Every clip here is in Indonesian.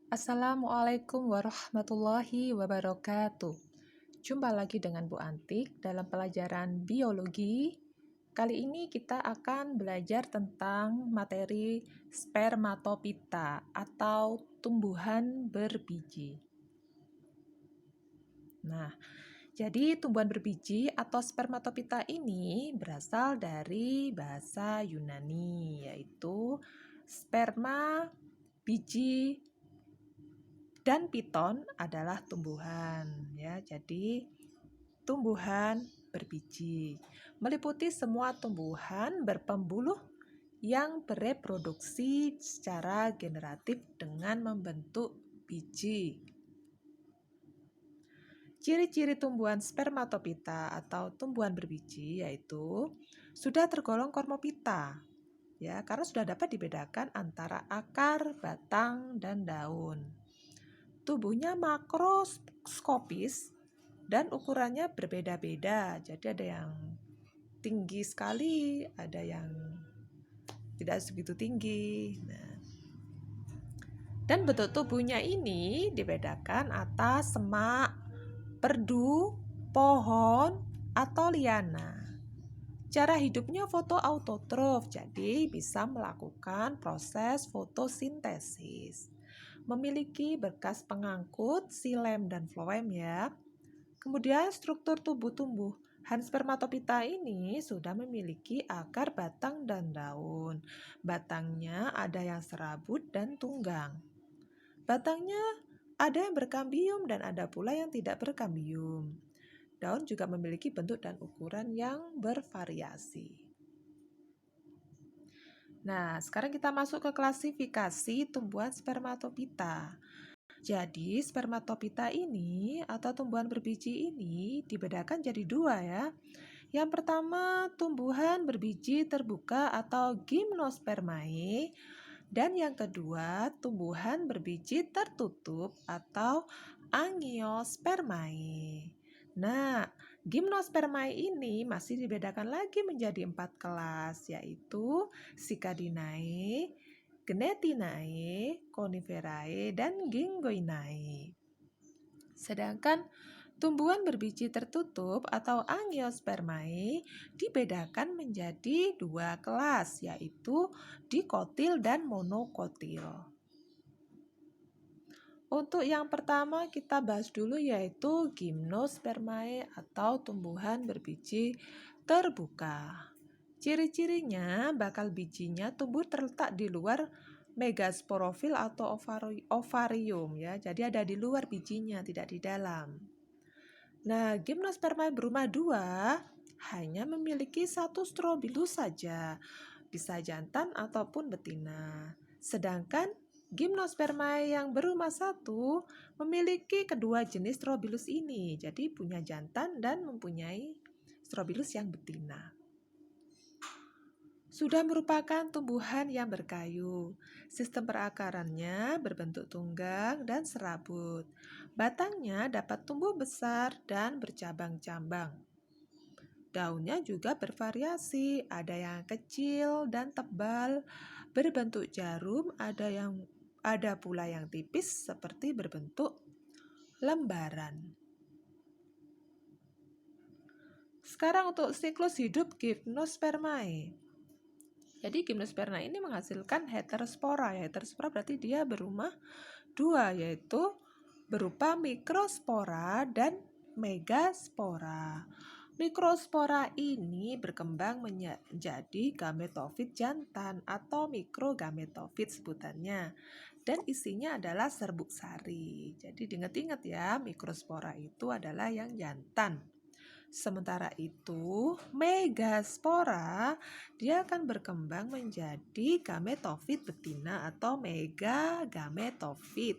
Assalamualaikum warahmatullahi wabarakatuh. Jumpa lagi dengan Bu Antik dalam pelajaran biologi. Kali ini kita akan belajar tentang materi spermatopita atau tumbuhan berbiji. Nah, jadi tumbuhan berbiji atau spermatopita ini berasal dari bahasa Yunani, yaitu sperma, biji, dan piton adalah tumbuhan ya. Jadi tumbuhan berbiji meliputi semua tumbuhan berpembuluh yang bereproduksi secara generatif dengan membentuk biji. Ciri-ciri tumbuhan spermatopita atau tumbuhan berbiji yaitu sudah tergolong kormopita ya, karena sudah dapat dibedakan antara akar, batang, dan daun. Tubuhnya makroskopis dan ukurannya berbeda-beda. Jadi ada yang tinggi sekali, ada yang tidak segitu tinggi. Dan bentuk tubuhnya ini dibedakan atas semak, perdu, pohon, atau liana. Cara hidupnya fotoautotrof, jadi bisa melakukan proses fotosintesis. Memiliki berkas pengangkut, silem dan floem ya. Kemudian struktur tubuh tumbuhan spermatopita ini sudah memiliki akar, batang, dan daun. Batangnya ada yang serabut dan tunggang. Batangnya ada yang berkambium dan ada pula yang tidak berkambium. Daun juga memiliki bentuk dan ukuran yang bervariasi. Nah, sekarang kita masuk ke klasifikasi tumbuhan spermatopita. Jadi, spermatopita ini atau tumbuhan berbiji ini dibedakan jadi dua ya. Yang pertama, tumbuhan berbiji terbuka atau gimnospermae. Dan yang kedua, tumbuhan berbiji tertutup atau angiospermae. Nah, gimnospermae ini masih dibedakan lagi menjadi 4 kelas, yaitu Cicadinae, Gnetinae, Coniferae, dan Ginkgoinae. Sedangkan tumbuhan berbiji tertutup atau angiospermae dibedakan menjadi 2 kelas, yaitu dikotil dan monokotil. Untuk yang pertama kita bahas dulu yaitu gimnospermae atau tumbuhan berbiji terbuka. Ciri-cirinya bakal bijinya tumbuh terletak di luar megasporofil atau ovarium ya. Jadi ada di luar bijinya, tidak di dalam. Nah, gimnospermae berumah dua hanya memiliki satu strobilus saja, bisa jantan ataupun betina. Sedangkan gimnospermae yang berumah satu memiliki kedua jenis strobilus ini, jadi punya jantan dan mempunyai strobilus yang betina. Sudah merupakan tumbuhan yang berkayu. Sistem perakarannya berbentuk tunggang dan serabut. Batangnya dapat tumbuh besar dan bercabang-cabang. Daunnya juga bervariasi, ada yang kecil dan tebal, berbentuk jarum, ada pula yang tipis seperti berbentuk lembaran. Sekarang untuk siklus hidup gimnospermae. Jadi gimnospermae ini menghasilkan heterospora. Heterospora berarti dia berumah dua, yaitu berupa mikrospora dan megaspora. Mikrospora ini berkembang menjadi gametofit jantan atau mikrogametofit sebutannya. Dan isinya adalah serbuk sari. Jadi diingat-ingat ya, mikrospora itu adalah yang jantan. Sementara itu, megaspora dia akan berkembang menjadi gametofit betina atau megagametofit.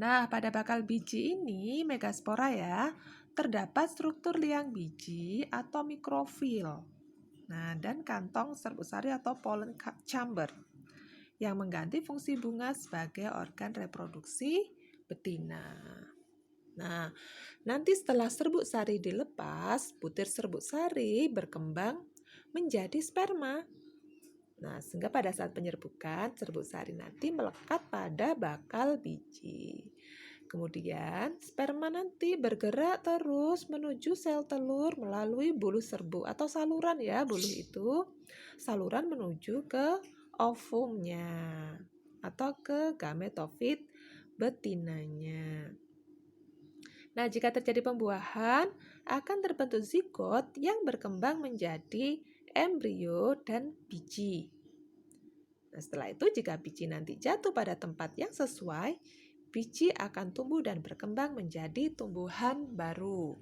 Nah, pada bakal biji ini, megaspora ya, terdapat struktur liang biji atau mikrofil. Nah, dan kantong serbuk sari atau pollen chamber yang mengganti fungsi bunga sebagai organ reproduksi betina. Nah, nanti setelah serbuk sari dilepas, butir serbuk sari berkembang menjadi sperma. Nah, sehingga pada saat penyerbukan, serbuk sari nanti melekat pada bakal biji. Kemudian, sperma nanti bergerak terus menuju sel telur melalui bulu serbuk atau saluran ya, bulu itu. Saluran menuju ke ovumnya atau ke gametofit betinanya. Nah, jika terjadi pembuahan, akan terbentuk zigot yang berkembang menjadi embrio dan biji. Nah, setelah itu jika biji nanti jatuh pada tempat yang sesuai, biji akan tumbuh dan berkembang menjadi tumbuhan baru.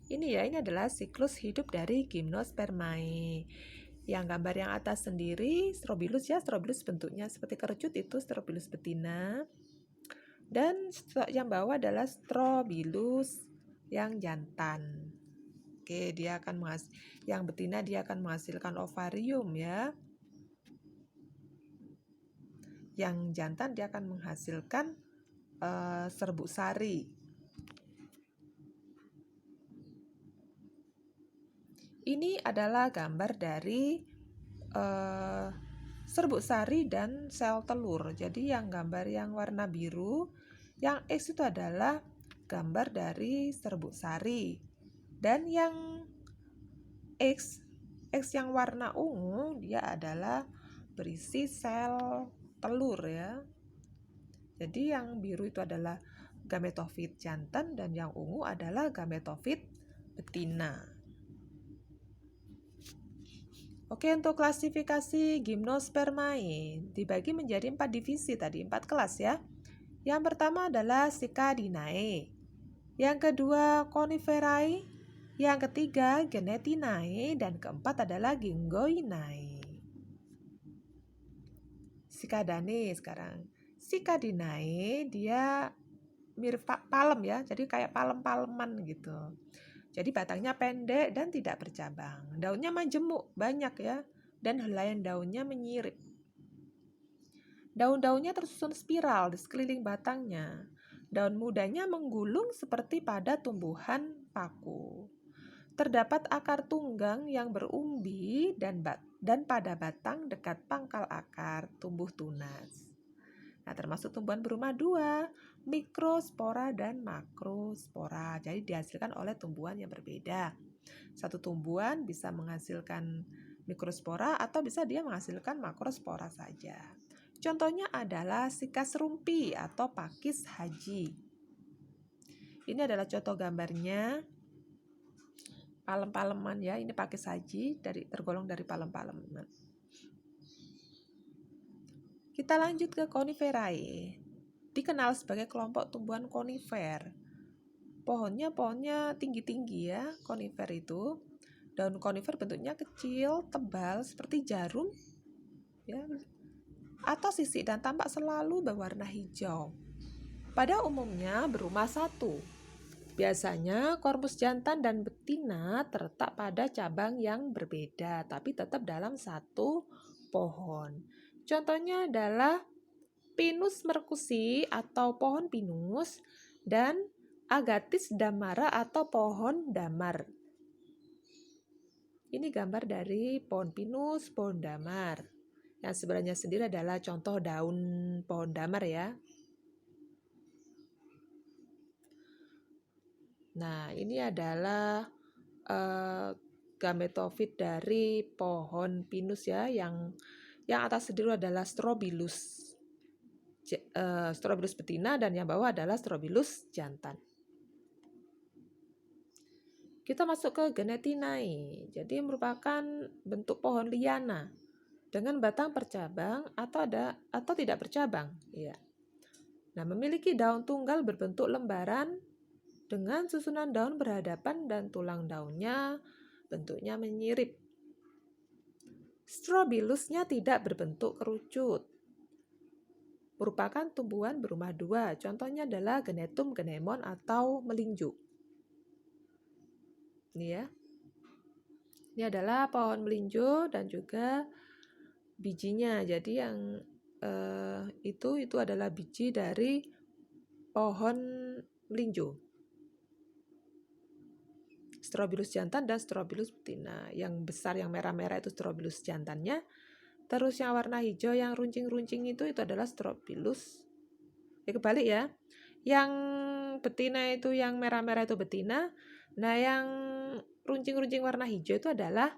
Ini adalah siklus hidup dari Gymnospermae. Yang gambar yang atas sendiri Strobilus ya, Strobilus bentuknya seperti kerucut itu Strobilus betina. Dan yang bawah adalah Strobilus yang jantan. Oke, yang betina dia akan menghasilkan ovarium ya. Yang jantan dia akan menghasilkan serbuk sari. Ini adalah gambar dari serbuk sari dan sel telur. Jadi yang gambar yang warna biru, yang X itu adalah gambar dari serbuk sari. Dan yang X yang warna ungu dia adalah berisi sel telur ya. Jadi yang biru itu adalah gametofit jantan dan yang ungu adalah gametofit betina. Oke, untuk klasifikasi Gymnospermae dibagi menjadi 4 divisi tadi, 4 kelas ya. Yang pertama adalah Cicadinae. Yang kedua Coniferae. Yang ketiga Genetinae dan keempat adalah Gingoinae. Cicadinae sekarang. Cicadinae dia mirip palem ya, jadi kayak palem-paleman gitu. Jadi batangnya pendek dan tidak bercabang. Daunnya majemuk, banyak ya, dan helaian daunnya menyirip. Daun-daunnya tersusun spiral di sekeliling batangnya. Daun mudanya menggulung seperti pada tumbuhan paku. Terdapat akar tunggang yang berumbi dan pada batang dekat pangkal akar tumbuh tunas. Nah, termasuk tumbuhan berumah dua, mikrospora dan makrospora. Jadi dihasilkan oleh tumbuhan yang berbeda. Satu tumbuhan bisa menghasilkan mikrospora atau bisa dia menghasilkan makrospora saja. Contohnya adalah sikas rumpi atau pakis haji. Ini adalah contoh gambarnya. Palem-paleman ya, ini pakis haji tergolong dari palem-paleman. Kita lanjut ke Coniferae. Dikenal sebagai kelompok tumbuhan konifer. Pohonnya tinggi-tinggi ya, konifer itu. Daun konifer bentuknya kecil, tebal seperti jarum ya, atau sisik dan tampak selalu berwarna hijau. Pada umumnya berumah satu. Biasanya korpus jantan dan betina terletak pada cabang yang berbeda, tapi tetap dalam satu pohon. Contohnya adalah Pinus mercusi atau pohon pinus dan Agathis damara atau pohon damar. Ini gambar dari pohon pinus, pohon damar. Yang sebenarnya sendiri adalah contoh daun pohon damar ya. Nah, ini adalah gametofit dari pohon pinus ya, yang atas sendiri adalah Strobilus betina dan yang bawah adalah Strobilus jantan. Kita masuk ke Genetinae. Jadi merupakan bentuk pohon liana dengan batang bercabang atau tidak bercabang, ya. Nah, memiliki daun tunggal berbentuk lembaran dengan susunan daun berhadapan dan tulang daunnya bentuknya menyirip. Strobilusnya tidak berbentuk kerucut. Merupakan tumbuhan berumah dua. Contohnya adalah Genetum genemon atau melinju. Ini ya. Ini adalah pohon melinjo dan juga bijinya. Jadi yang itu adalah biji dari pohon melinjo. Strobilus jantan dan Strobilus betina. Yang besar yang merah-merah itu Strobilus jantannya. Terus yang warna hijau yang runcing-runcing itu adalah Strobilus. Kebalik ya. Yang betina itu yang merah-merah itu betina. Nah, yang runcing-runcing warna hijau itu adalah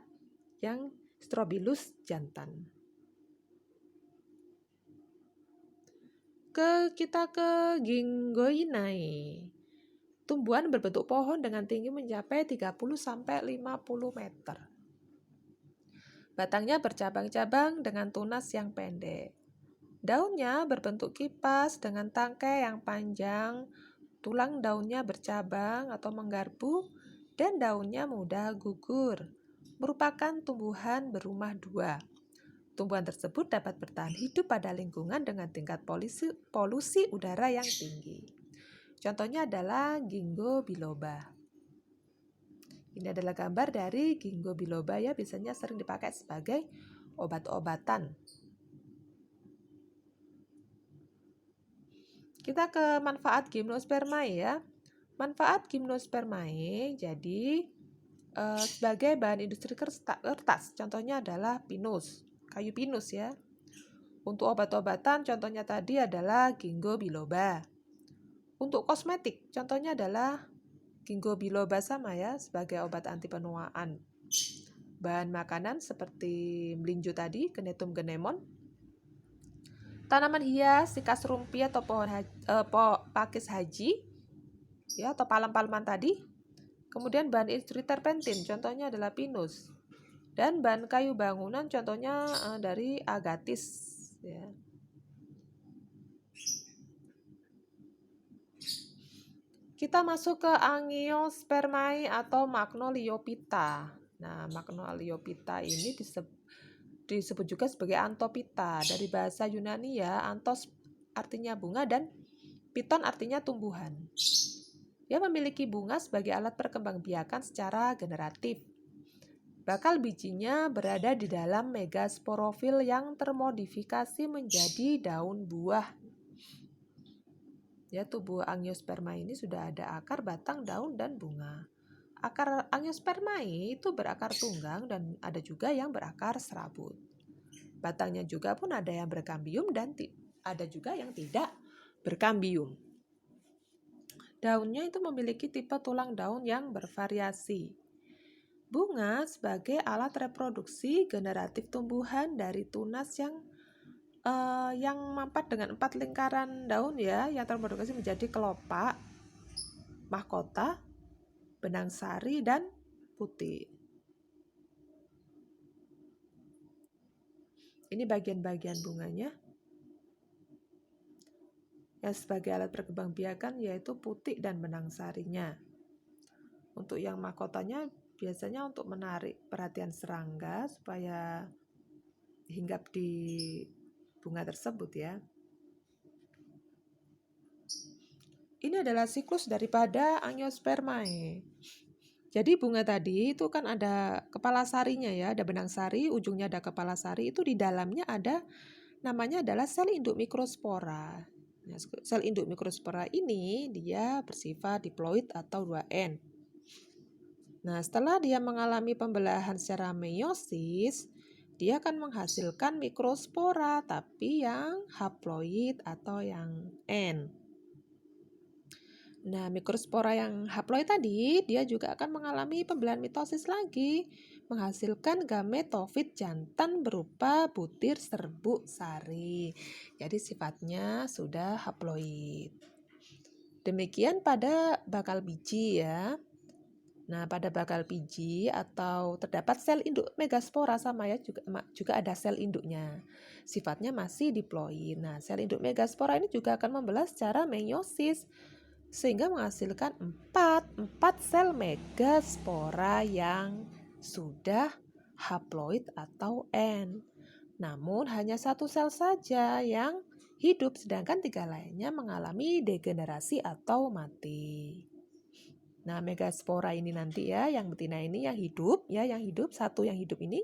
yang Strobilus jantan. Kita ke Ginkgoinae. Tumbuhan berbentuk pohon dengan tinggi mencapai 30-50 meter. Batangnya bercabang-cabang dengan tunas yang pendek. Daunnya berbentuk kipas dengan tangkai yang panjang, tulang daunnya bercabang atau menggarpu, dan daunnya mudah gugur. Merupakan tumbuhan berumah dua. Tumbuhan tersebut dapat bertahan hidup pada lingkungan dengan tingkat polusi udara yang tinggi. Contohnya adalah Ginkgo biloba. Ini adalah gambar dari Ginkgo biloba ya, biasanya sering dipakai sebagai obat-obatan. Kita ke manfaat Gymnospermae ya. Manfaat Gymnospermae jadi sebagai bahan industri kertas, contohnya adalah pinus, kayu pinus ya. Untuk obat-obatan contohnya tadi adalah Ginkgo biloba. Untuk kosmetik contohnya adalah Ginkgo biloba sama ya, sebagai obat anti penuaan. Bahan makanan seperti melinjo tadi, Cnetum genemon. Tanaman hias, sikas rumpi atau pakis haji ya, atau palem-paleman tadi. Kemudian bahan industri terpentin, contohnya adalah pinus. Dan bahan kayu bangunan contohnya dari agatis ya. Kita masuk ke Angiospermae atau Magnoliophyta. Nah, Magnoliophyta ini disebut juga sebagai Anthophyta. Dari bahasa Yunani ya, anthos artinya bunga dan piton artinya tumbuhan. Dia memiliki bunga sebagai alat perkembangbiakan secara generatif. Bakal bijinya berada di dalam megasporofil yang termodifikasi menjadi daun buah. Ya, tubuh Angiospermae ini sudah ada akar, batang, daun, dan bunga. Akar Angiospermae itu berakar tunggang dan ada juga yang berakar serabut. Batangnya juga pun ada yang berkambium dan ada juga yang tidak berkambium. Daunnya itu memiliki tipe tulang daun yang bervariasi. Bunga sebagai alat reproduksi generatif tumbuhan dari tunas yang mampat dengan 4 lingkaran daun ya, yang terproduksi menjadi kelopak, mahkota, benang sari, dan putih. Ini bagian-bagian bunganya. Yang sebagai alat perkembangbiakan yaitu putik dan benang sarinya. Untuk yang mahkotanya biasanya untuk menarik perhatian serangga supaya hinggap di bunga tersebut ya. Ini adalah siklus daripada Angiospermae. Jadi bunga tadi itu kan ada kepala sarinya ya, ada benang sari, ujungnya ada kepala sari, itu di dalamnya ada namanya adalah sel induk mikrospora. Nah, sel induk mikrospora ini dia bersifat diploid atau 2N. Nah, setelah dia mengalami pembelahan secara meiosis, dia akan menghasilkan mikrospora tapi yang haploid atau yang N. Nah, mikrospora yang haploid tadi dia juga akan mengalami pembelahan mitosis lagi, menghasilkan gametofit jantan berupa butir serbuk sari. Jadi sifatnya sudah haploid. Demikian pada bakal biji ya. Nah, pada bakal biji atau terdapat sel induk megaspora sama ya, juga ada sel induknya. Sifatnya masih diploid. Nah, sel induk megaspora ini juga akan membelah secara meiosis sehingga menghasilkan 4 sel megaspora yang sudah haploid atau N. Namun hanya 1 sel saja yang hidup, sedangkan 3 lainnya mengalami degenerasi atau mati. Nah, megaspora ini nanti ya, yang betina ini yang hidup ya, satu yang hidup ini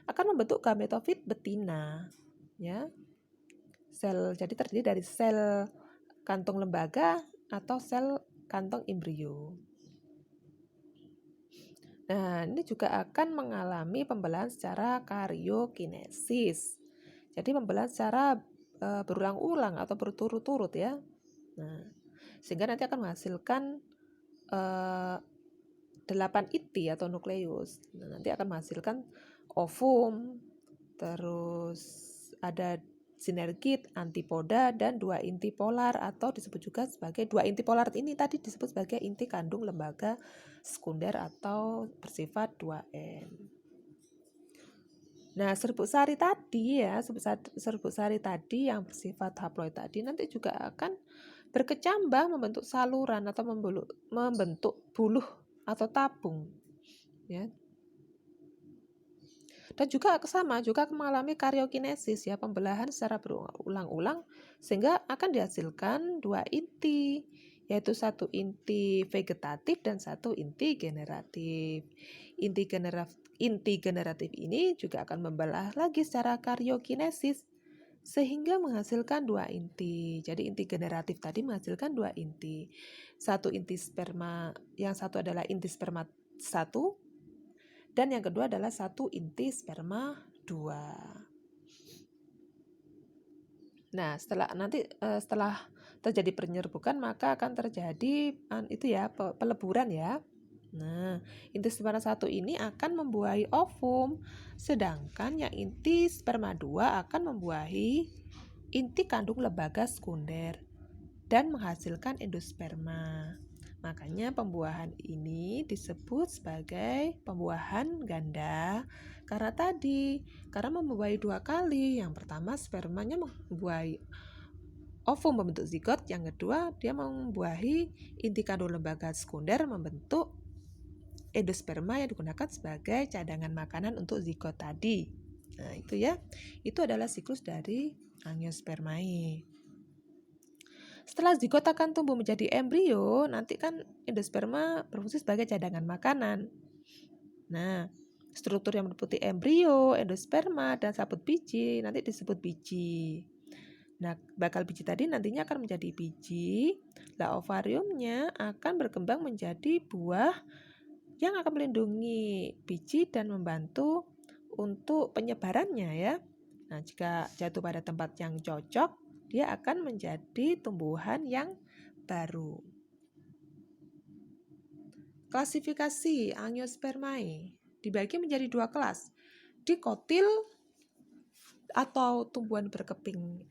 akan membentuk gametofit betina ya. Jadi terdiri dari sel kantung lembaga atau sel kantong embrio. Nah, ini juga akan mengalami pembelahan secara karyokinesis. Jadi pembelahan secara berulang-ulang atau berturut-turut ya. Nah, sehingga nanti akan menghasilkan 8 inti atau nukleus. Nah, nanti akan menghasilkan ovum, terus ada sinergit, antipoda, dan 2 inti polar atau disebut juga sebagai 2 inti polar ini tadi disebut sebagai inti kandung lembaga sekunder atau bersifat 2N. Nah, serbuk sari tadi ya, serbuk sari tadi yang bersifat haploid tadi nanti juga akan berkecambah membentuk saluran atau membentuk buluh atau tabung ya. Dan juga sama, juga mengalami karyokinesis ya, pembelahan secara berulang-ulang sehingga akan dihasilkan 2 inti, yaitu 1 inti vegetatif dan 1 inti generatif. Inti generatif ini juga akan membelah lagi secara karyokinesis sehingga menghasilkan 2 inti. Jadi inti generatif tadi menghasilkan 2 inti. 1 inti sperma, yang satu adalah inti sperma 1, dan yang kedua adalah 1 inti sperma 2. Nah, setelah terjadi penyerbukan maka akan terjadi itu ya, peleburan ya. Nah, inti sperma 1 ini akan membuahi ovum, sedangkan yang inti sperma 2 akan membuahi inti kandung lembaga sekunder dan menghasilkan endosperma. Makanya pembuahan ini disebut sebagai pembuahan ganda karena membuahi 2 kali. Yang pertama spermanya membuahi ovum membentuk zigot, yang kedua dia membuahi inti kandung lembaga sekunder membentuk endosperma yang digunakan sebagai cadangan makanan untuk zigot tadi. Nah, itu ya. Itu adalah siklus dari angiospermae. Setelah zigot akan tumbuh menjadi embrio, nanti kan endosperma berfungsi sebagai cadangan makanan. Nah, struktur yang meliputi embrio, endosperma, dan sabut biji nanti disebut biji. Nah, bakal biji tadi nantinya akan menjadi biji. Lah, ovariumnya akan berkembang menjadi buah yang akan melindungi biji dan membantu untuk penyebarannya ya. Nah, jika jatuh pada tempat yang cocok, dia akan menjadi tumbuhan yang baru. Klasifikasi angiospermae dibagi menjadi 2 kelas. Dikotil atau tumbuhan berkeping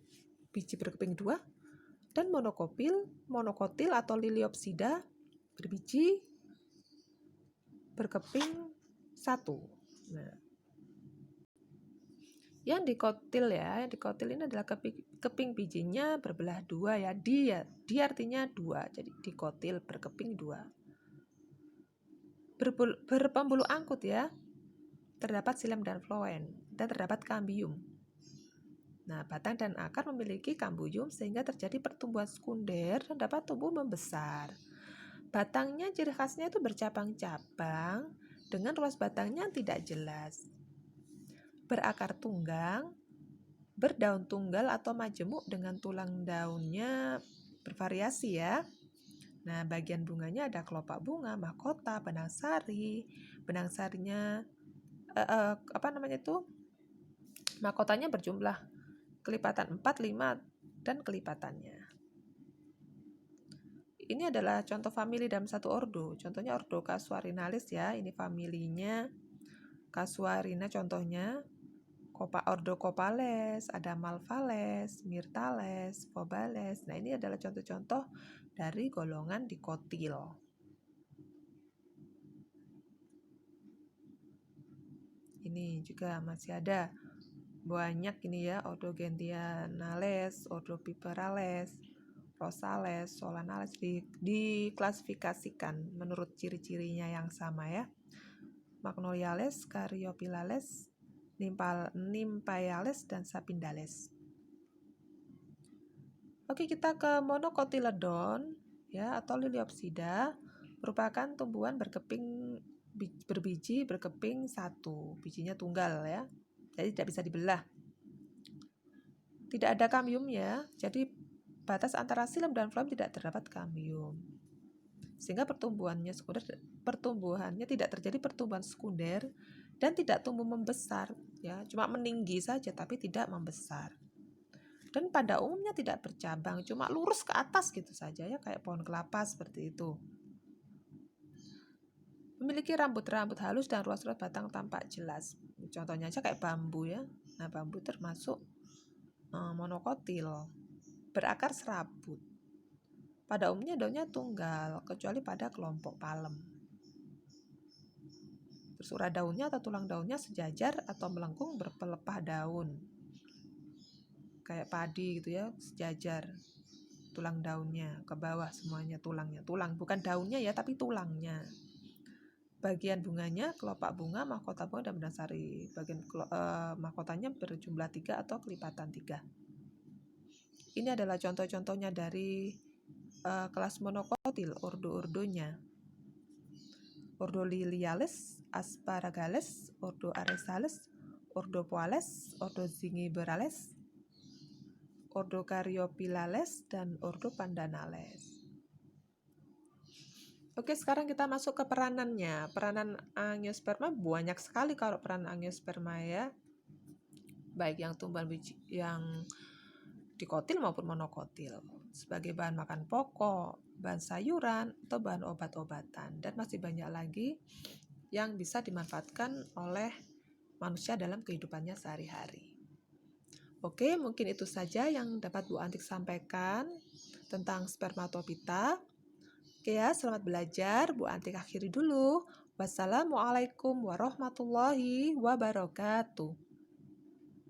biji berkeping 2 dan monokotil atau liliopsida berbiji berkeping 1. Nah, yang dikotil ini adalah keping bijinya berbelah 2 ya. Di artinya 2, jadi dikotil berkeping 2. Berpembuluh angkut ya. Terdapat xilem dan floem dan terdapat kambium. Nah, batang dan akar memiliki kambium sehingga terjadi pertumbuhan sekunder dan dapat tumbuh membesar. Batangnya ciri khasnya itu bercabang-cabang dengan ruas batangnya tidak jelas. Berakar tunggang, berdaun tunggal atau majemuk dengan tulang daunnya bervariasi ya. Nah, bagian bunganya ada kelopak bunga, mahkota, benang sari. Benang sarinya mahkotanya berjumlah kelipatan 4, 5 dan kelipatannya. Ini adalah contoh famili dalam satu ordo. Contohnya ordo Casuarinalis ya. Ini familinya Casuarina contohnya. Ordo Copales, ada Malvales, Myrtales, Fobales. Nah, ini adalah contoh-contoh dari golongan dikotil. Ini juga masih ada banyak ini ya, Ordo Gentianales, Ordo Piperales, Rosales, Solanales diklasifikasikan menurut ciri-cirinya yang sama ya. Magnoliales, Caryophyllales, Nymphaeales, dan Sapindales. Oke, kita ke Monocotyledon ya, atau Liliopsida, merupakan tumbuhan berbiji berkeping 1, bijinya tunggal ya, jadi tidak bisa dibelah. Tidak ada kambium ya, jadi batas antara xilem dan floem tidak terdapat kambium. sehingga pertumbuhannya tidak terjadi pertumbuhan sekunder dan tidak tumbuh membesar, ya, cuma meninggi saja tapi tidak membesar. Dan pada umumnya tidak bercabang, cuma lurus ke atas gitu saja, ya, kayak pohon kelapa seperti itu. Memiliki rambut-rambut halus dan ruas-ruas batang tampak jelas. Contohnya aja kayak bambu, ya. Nah, bambu termasuk monokotil, berakar serabut. Pada umumnya daunnya tunggal, kecuali pada kelompok palem. Bersurat daunnya atau tulang daunnya sejajar atau melengkung berpelepah daun. Kayak padi gitu, ya, sejajar. Tulang daunnya ke bawah semuanya, tulangnya. Tulang bukan daunnya, ya, tapi tulangnya. Bagian bunganya kelopak bunga, mahkota bunga, dan benang sari. Bagian mahkotanya berjumlah 3 atau kelipatan 3. Ini adalah contoh-contohnya dari kelas monokotil, ordo-ordonya. Ordo Liliales, Asparagales, Ordo Aresales, Ordo Poales, Ordo Zingiberales, Ordo Caryophyllales, dan Ordo Pandanales. Oke, sekarang kita masuk ke peranannya. Peranan angiosperma banyak sekali kalau peranan angiosperma, ya. Baik yang tumbuhan biji yang dikotil maupun monokotil, sebagai bahan makan pokok, bahan sayuran, atau bahan obat-obatan, dan masih banyak lagi yang bisa dimanfaatkan oleh manusia dalam kehidupannya sehari-hari. Oke, mungkin itu saja yang dapat Bu Antik sampaikan tentang spermatopita. Oke, ya, selamat belajar. Bu Antik akhiri dulu. Wassalamualaikum warahmatullahi wabarakatuh.